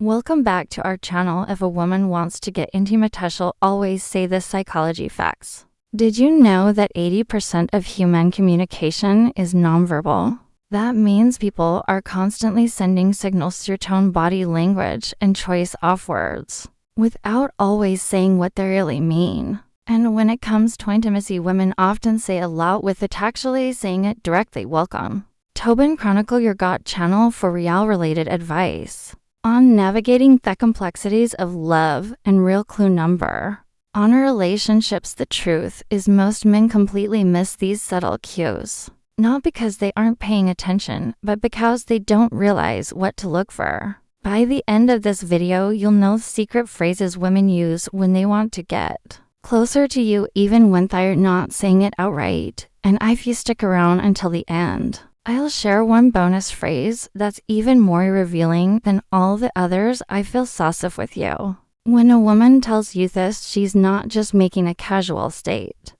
Welcome back to our channel. If a woman wants to get intimate, she'll always say this psychology facts. Did you know that 80% of human communication is nonverbal? That means people are constantly sending signals through tone, body language, and choice of words, without always saying what they really mean. And when it comes to intimacy, women often say a lot without actually saying it directly. Welcome. Tobin Chronicle, your GOT channel for related advice on navigating the complexities of love and real clue number. On relationships, the truth is most men completely miss these subtle cues. Not because they aren't paying attention, but because they don't realize what to look for. By the end of this video, you'll know secret phrases women use when they want to get closer to you, even when they're not saying it outright. And if you stick around until the end, I'll share one bonus phrase that's even more revealing than all the others. I feel sassy with you. When a woman tells you this, she's not just making a casual state.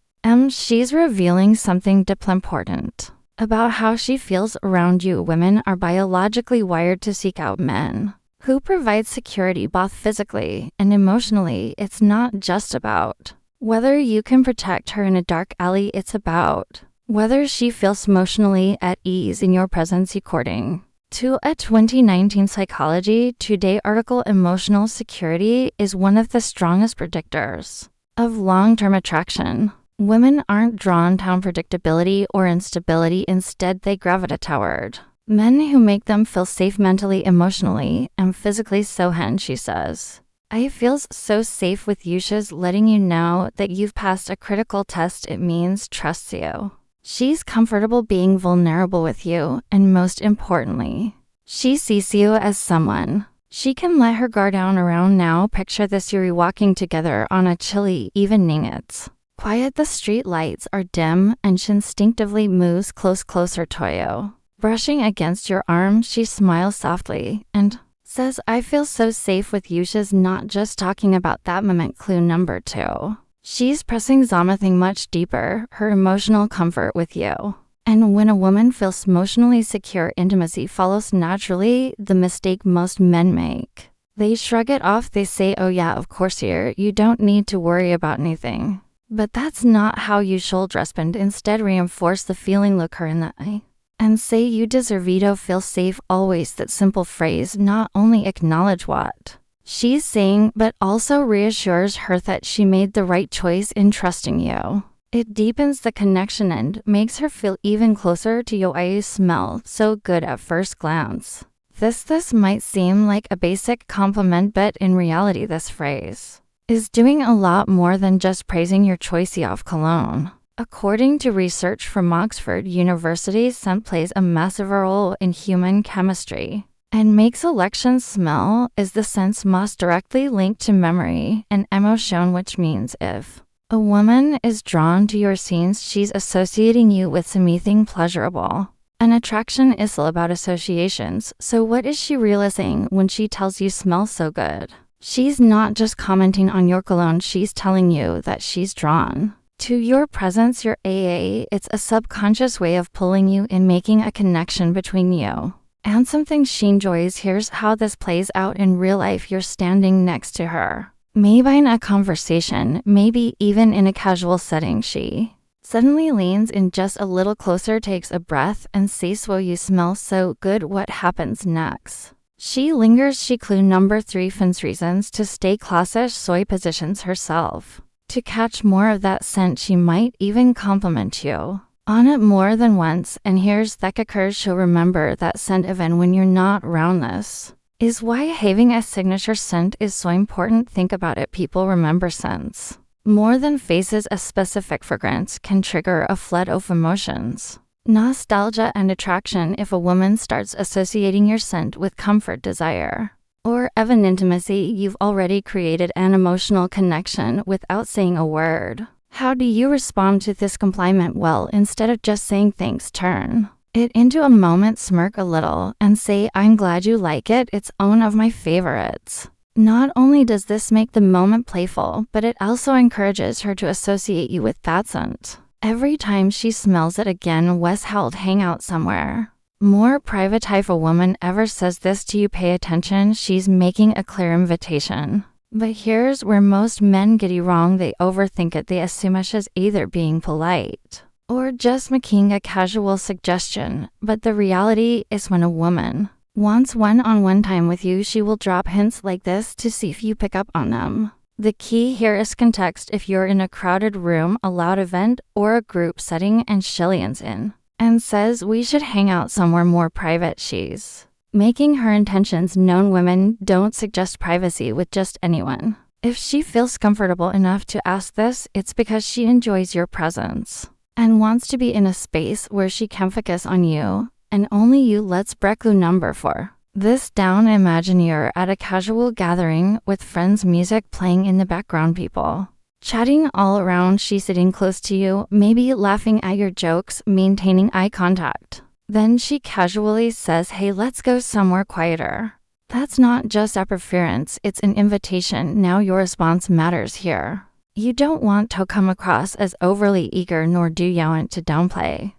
She's revealing something deeply important about how she feels around you. Women are biologically wired to seek out men who provide security both physically and emotionally. It's not just about whether you can protect her in a dark alley, it's about whether she feels emotionally at ease in your presence. According to a 2019 Psychology Today article, emotional security is one of the strongest predictors of long-term attraction. Women aren't drawn to unpredictability or instability. Instead, they gravitate toward men who make them feel safe mentally, emotionally, and physically. So she says, I feel so safe with you. She's letting you know that you've passed a critical test. It means trusts you. She's comfortable being vulnerable with you, and most importantly, she sees you as someone she can let her guard down around. Now picture this: you're walking together on a chilly evening. It's quiet, the street lights are dim, and she instinctively moves closer to you. Brushing against your arm, she smiles softly and says, I feel so safe with you. She's not just talking about that moment. Clue number 2. She's pressing something much deeper, her emotional comfort with you. And when a woman feels emotionally secure, intimacy follows naturally. The mistake most men make: they shrug it off. They say, oh yeah, of course, here, you don't need to worry about anything. But that's not how you should respond. Instead, reinforce the feeling, look her in the eye, and say, you deserve it to feel safe always. That simple phrase not only acknowledges what she's saying, but also reassures her that she made the right choice in trusting you. It deepens the connection and makes her feel even closer to you. I smell so good at first glance. This might seem like a basic compliment, but in reality, this phrase is doing a lot more than just praising your choice of cologne. According to research from Oxford University, scent plays a massive role in human chemistry and makes selection. Smell is the sense most directly linked to memory and emotion, which means if a woman is drawn to your scenes, she's associating you with something pleasurable. An attraction is all about associations. So what is she realizing when she tells you smell so good? She's not just commenting on your cologne, she's telling you that she's drawn to your presence, your AA. It's a subconscious way of pulling you in, making a connection between you and something she enjoys. Here's how this plays out in real life. You're standing next to her, maybe in a conversation, maybe even in a casual setting. She suddenly leans in just a little closer, takes a breath, and says, well, you smell so good. What happens next? She lingers. She clue number 3 finds reasons to stay closer. Soy positions herself to catch more of that scent. She might even compliment you on it more than once. And here's that occurs: she'll remember that scent even when you're not around. This is why having a signature scent is so important. Think about it. People remember scents more than faces. A specific fragrance can trigger a flood of emotions, nostalgia, and attraction. If a woman starts associating your scent with comfort, desire, or even intimacy, you've already created an emotional connection without saying a word. How do you respond to this compliment? Well, instead of just saying thanks, turn it into a moment, smirk a little, and say, I'm glad you like it. It's one of my favorites. Not only does this make the moment playful, but it also encourages her to associate you with that scent every time she smells it again. Wes held hang out somewhere More private. If a woman ever says this to you, pay attention, she's making a clear invitation. But here's where most men get it wrong. They overthink it. They assume it as either being polite or just making a casual suggestion. But the reality is, when a woman wants one-on-one time with you, she will drop hints like this to see if you pick up on them. The key here is context. If you're in a crowded room, a loud event, or a group setting and she leans in and says we should hang out somewhere more private, she's making her intentions known. Women don't suggest privacy with just anyone. If she feels comfortable enough to ask this, it's because she enjoys your presence and wants to be in a space where she can focus on you and only you. Let's break clue number 4. This down. Imagine you're at a casual gathering with friends, music playing in the background, people chatting all around. She's sitting close to you, maybe laughing at your jokes, maintaining eye contact. Then she casually says, hey, let's go somewhere quieter. That's not just interference, it's an invitation. Now your response matters here. You don't want to come across as overly eager, nor do you want to downplay.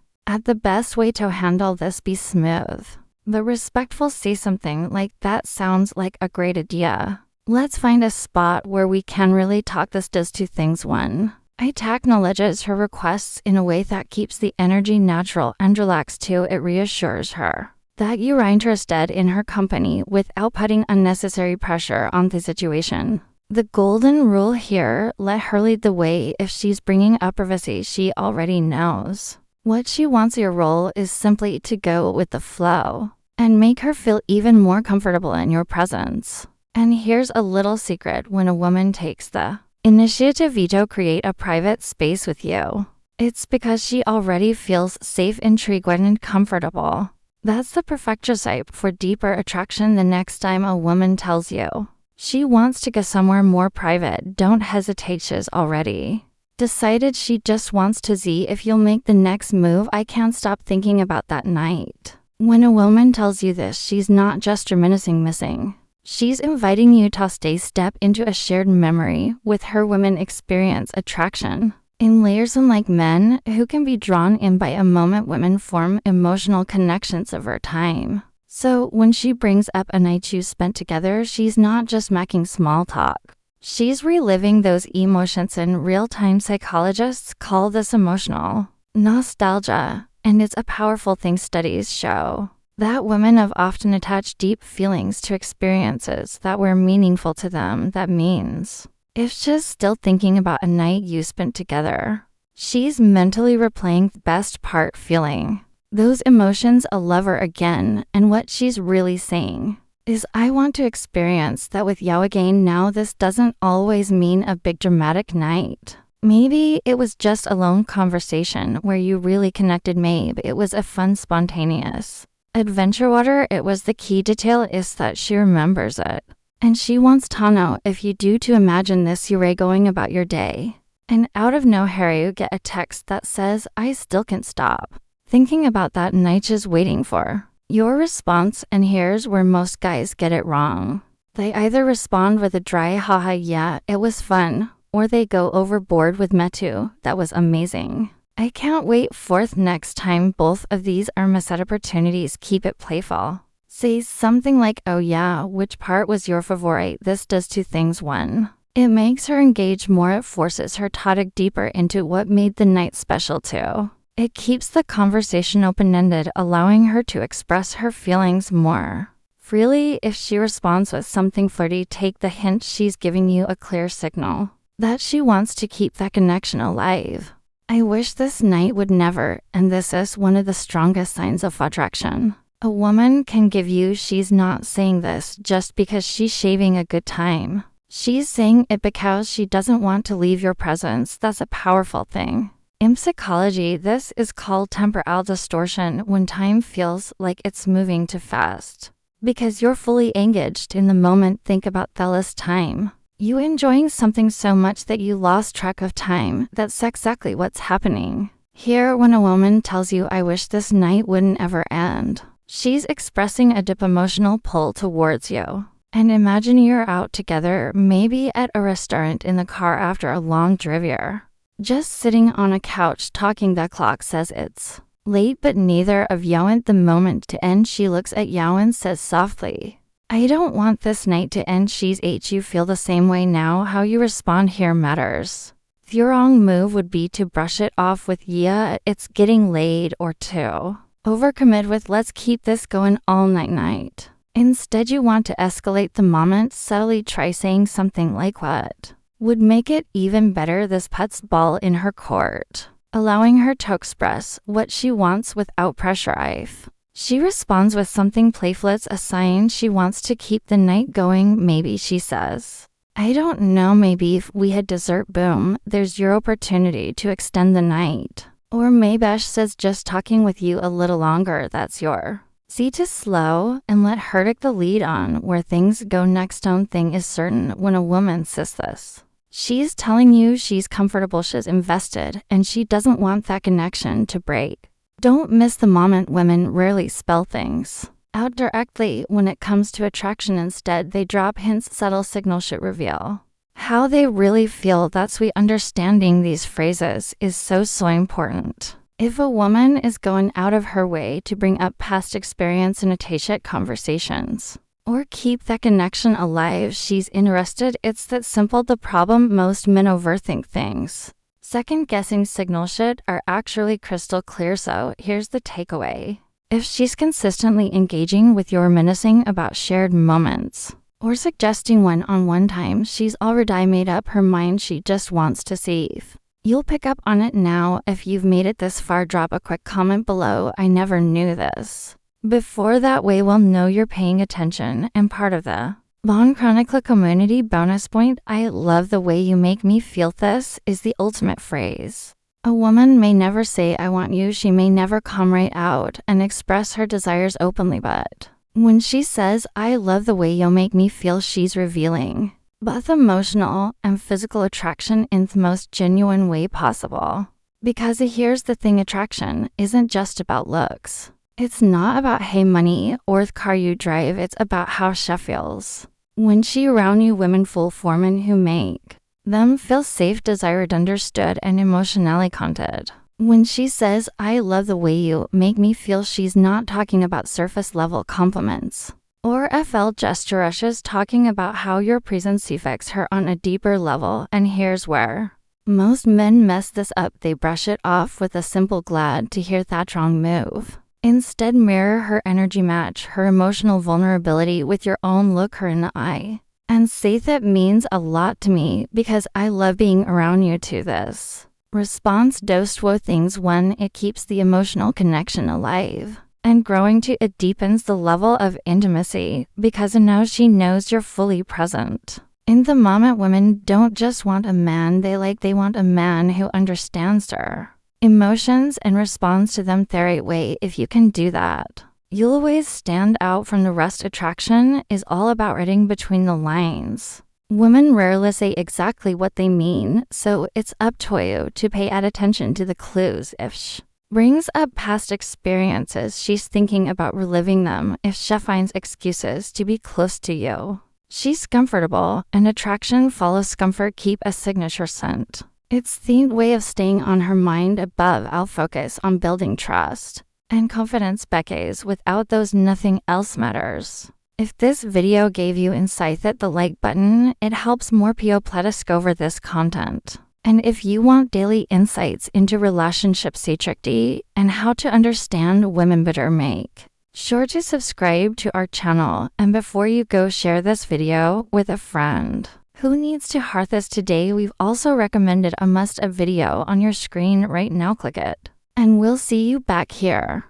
The best way to handle this, be smooth but respectful. Say something like, that sounds like a great idea. Let's find a spot where we can really talk. This does 2 things. 1, it acknowledges her requests in a way that keeps the energy natural and relaxed. 2, it reassures her that you're interested in her company without putting unnecessary pressure on the situation. The golden rule here, let her lead the way. If she's bringing up privacy, she already knows what she wants. Your role is simply to go with the flow and make her feel even more comfortable in your presence. And here's a little secret: when a woman takes the initiative to create a private space with you, it's because she already feels safe, intrigued, and comfortable. That's the perfect recipe for deeper attraction. The next time a woman tells you she wants to go somewhere more private, don't hesitate. She's already decided. She just wants to see if you'll make the next move. I can't stop thinking about that night. When a woman tells you this, she's not just reminiscing missing. She's inviting you to step into a shared memory with her. Women experience attraction in layers, unlike men who can be drawn in by a moment. Women form emotional connections over time. So when she brings up a night you spent together, she's not just making small talk. She's reliving those emotions in real time. Psychologists call this emotional nostalgia, and it's a powerful thing. Studies show that women have often attached deep feelings to experiences that were meaningful to them. That means if she's still thinking about a night you spent together, she's mentally replaying the best part, feeling those emotions all over again. And what she's really saying is, I want to experience that with you again. Now, this doesn't always mean a big dramatic night. Maybe it was just a lone conversation where you really connected. Maybe it was a fun, spontaneous adventure. Water, it was. The key detail is that she remembers it. And she wants to know if you do. To imagine this: you're going about your day, and out of nowhere you get a text that says, I still can't stop thinking about that night. She's waiting for your response. And here's where most guys get it wrong. They either respond with a dry haha, yeah, it was fun, or they go overboard with me too, that was amazing, I can't wait. Fourth, next time. Both of these are missed opportunities. Keep it playful. Say something like, oh yeah, which part was your favorite? This does 2 things. 1, it makes her engage more. It forces her to dig deeper into what made the night special. 2, it keeps the conversation open-ended, allowing her to express her feelings more freely. If she responds with something flirty, take the hint. She's giving you a clear signal that she wants to keep that connection alive. I wish this night would never end. This is one of the strongest signs of attraction a woman can give you. She's not saying this just because she's having a good time. She's saying it because she doesn't want to leave your presence. That's a powerful thing. In psychology, this is called temporal distortion, when time feels like it's moving too fast because you're fully engaged in the moment. Think about the last time you enjoying something so much that you lost track of time. That's exactly what's happening here. When a woman tells you, I wish this night wouldn't ever end, she's expressing a deep emotional pull towards you. And imagine you're out together, maybe at a restaurant, in the car after a long drive, just sitting on a couch talking. The clock says it's Late but neither of you want the moment to end. She looks at you and says softly, I don't want this night to end. She's 8. You feel the same way now. How you respond here matters. The wrong move would be to brush it off with yeah, it's getting late, or to overcommit with let's keep this going all night. Instead, you want to escalate the moment. Subtly try saying something like what would make it even better. This puts ball in her court, allowing her to express what she wants without pressure. If she responds with something playful, it's a sign she wants to keep the night going. Maybe she says, I don't know, maybe if we had dessert. Boom, there's your opportunity to extend the night. Or maybe she says, just talking with you a little longer. That's your see to slow and let her take the lead on where things go next. One thing is certain, when a woman says this, she's telling you she's comfortable, she's invested, and she doesn't want that connection to break. Don't miss the moment. Women rarely spell things out directly when it comes to attraction. Instead, they drop hints. Subtle signals should reveal how they really feel. That's why understanding these phrases is so important. If a woman is going out of her way to bring up past experience in attached conversations or keep that connection alive, she's interested. It's that simple. The problem, most men overthink things. Second-guessing signals are actually crystal clear. So here's the takeaway. If she's consistently engaging with you, reminiscing about shared moments, or suggesting one-on-one time, she's already made up her mind. She just wants to see if you'll pick up on it. Now, if you've made it this far, drop a quick comment below. I never knew this before. That way we'll know you're paying attention and part of the Bond Chronicle community. Bonus point, I love the way you make me feel. This is the ultimate phrase. A woman may never say I want you. She may never come right out and express her desires openly, but when she says I love the way you make me feel, she's revealing both emotional and physical attraction in the most genuine way possible. Because here's the thing, attraction isn't just about looks. It's not about hey money or the car you drive. It's about how she feels when she around you. Women full form and who make them feel safe, desired, understood, and emotionally connected. When she says, I love the way you make me feel, she's not talking about surface level compliments or FL gesture. She's talking about how your presence affects her on a deeper level. And here's where most men mess this up. They brush it off with a simple glad to hear. That wrong move. Instead, mirror her energy, match her emotional vulnerability with your own. Look her in the eye and say that means a lot to me because I love being around you too. This response does two things. One, it keeps the emotional connection alive and growing. Two, it deepens the level of intimacy because now she knows you're fully present in the moment. Women don't just want a man they want a man who understands her emotions and responds to them the right way. If you can do that, you'll always stand out from the rest. Attraction is all about reading between the lines. Women rarely say exactly what they mean, so it's up to you to pay attention to the clues. If she brings up past experiences, she's thinking about reliving them. If she finds excuses to be close to you, she's comfortable, and attraction follows comfort. Keep a signature scent. It's the way of staying on her mind. Above, I'll focus on building trust and confidence. Becca's without those, nothing else matters. If this video gave you insight, hit the like button. It helps more people discover this content. And if you want daily insights into relationship safety and how to understand women better, make sure to subscribe to our channel. And before you go, share this video with a friend who needs to hear this today. We've also recommended a must-have video on your screen right now. Click it, and we'll see you back here.